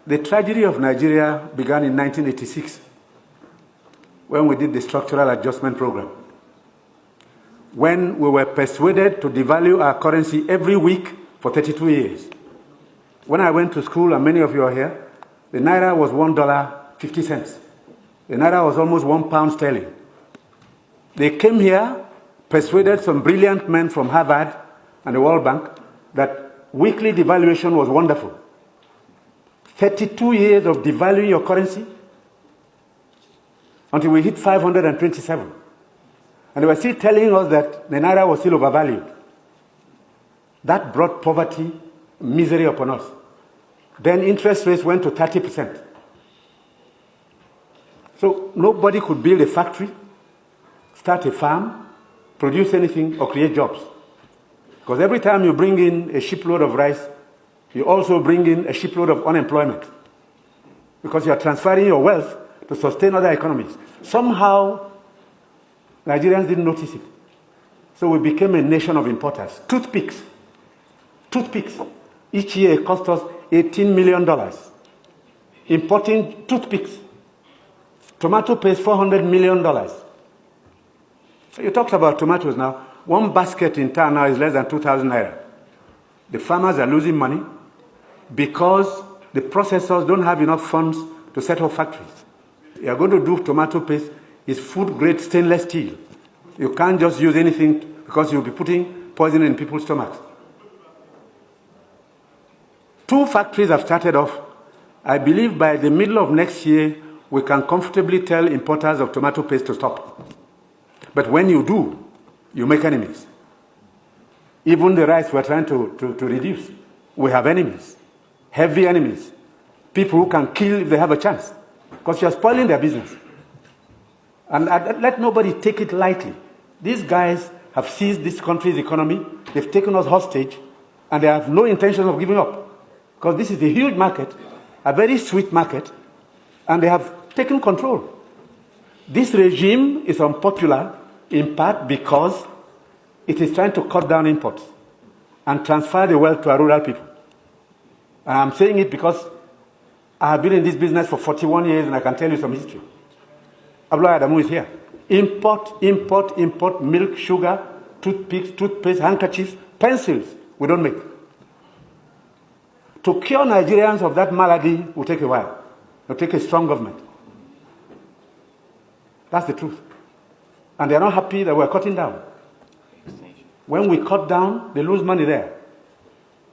The tragedy of Nigeria began in 1986 when we did the structural adjustment program. When we were persuaded to devalue our currency every week for 32 years. When I went to school, and many of you are here, the Naira was $1.50. The Naira was almost £1 sterling. They came here, persuaded some brilliant men from Harvard and the World Bank that weekly devaluation was wonderful. 32 years of devaluing your currency until we hit 527. And they were still telling us that the Naira was still overvalued. That brought poverty, misery upon us. Then interest rates went to 30%. So nobody could build a factory, start a farm, produce anything, or create jobs. Because every time you bring in a shipload of rice, you also bring in a shipload of unemployment. Because you are transferring your wealth to sustain other economies. Somehow, Nigerians didn't notice it. So we became a nation of importers. Toothpicks. Each year it cost us $18 million. Importing toothpicks. Tomato paste, $400 million. So you talked about tomatoes now. One basket in town now is less than 2,000 naira. The farmers are losing money because the processors don't have enough funds to set up factories. You are going to do tomato paste, it's food-grade stainless steel. You can't just use anything because you'll be putting poison in people's stomachs. 2 factories have started off. I believe by the middle of next year, we can comfortably tell importers of tomato paste to stop. But when you do, you make enemies. Even the rice we're trying to reduce, we have enemies, heavy enemies, people who can kill if they have a chance, because you're spoiling their business. And let nobody take it lightly. These guys have seized this country's economy, they've taken us hostage, and they have no intention of giving up. Because this is a huge market, a very sweet market, and they have taken control. This regime is unpopular in part because it is trying to cut down imports and transfer the wealth to our rural people. And I'm saying it because I have been in this business for 41 years and I can tell you some history. Abdullah Adamu is here. Import, milk, sugar, toothpicks, toothpaste, handkerchiefs, pencils, we don't make. To cure Nigerians of that malady will take a while. It will take a strong government. That's the truth. And they're not happy that we're cutting down. When we cut down, they lose money there.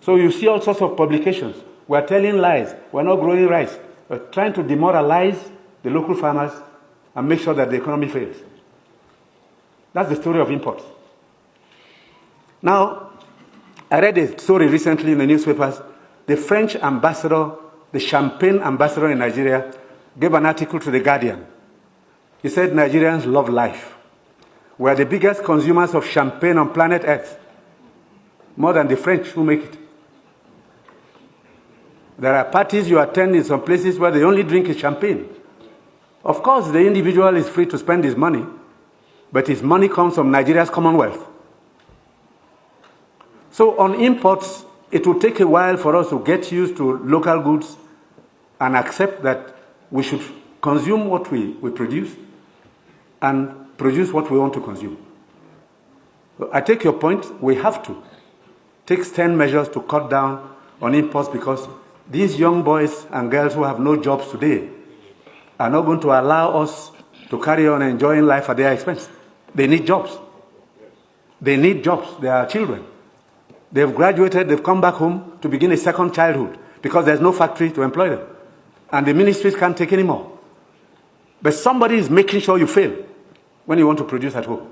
So you see all sorts of publications. We're telling lies. We're not growing rice. We're trying to demoralize the local farmers and make sure that the economy fails. That's the story of imports. Now, I read a story recently in the newspapers. The French ambassador, the champagne ambassador in Nigeria, gave an article to The Guardian. He said Nigerians love life. We are the biggest consumers of champagne on planet Earth, more than the French who make it. There are parties you attend in some places where the only drink is champagne. Of course, the individual is free to spend his money, but his money comes from Nigeria's commonwealth. So on imports, it will take a while for us to get used to local goods and accept that we should consume what we produce and produce what we want to consume. I take your point. We have to take stern measures to cut down on imports because these young boys and girls who have no jobs today are not going to allow us to carry on enjoying life at their expense. They need jobs. They need jobs. They are children. They've graduated, they've come back home to begin a second childhood because there's no factory to employ them. And the ministries can't take any more. But somebody is making sure you fail when you want to produce at home.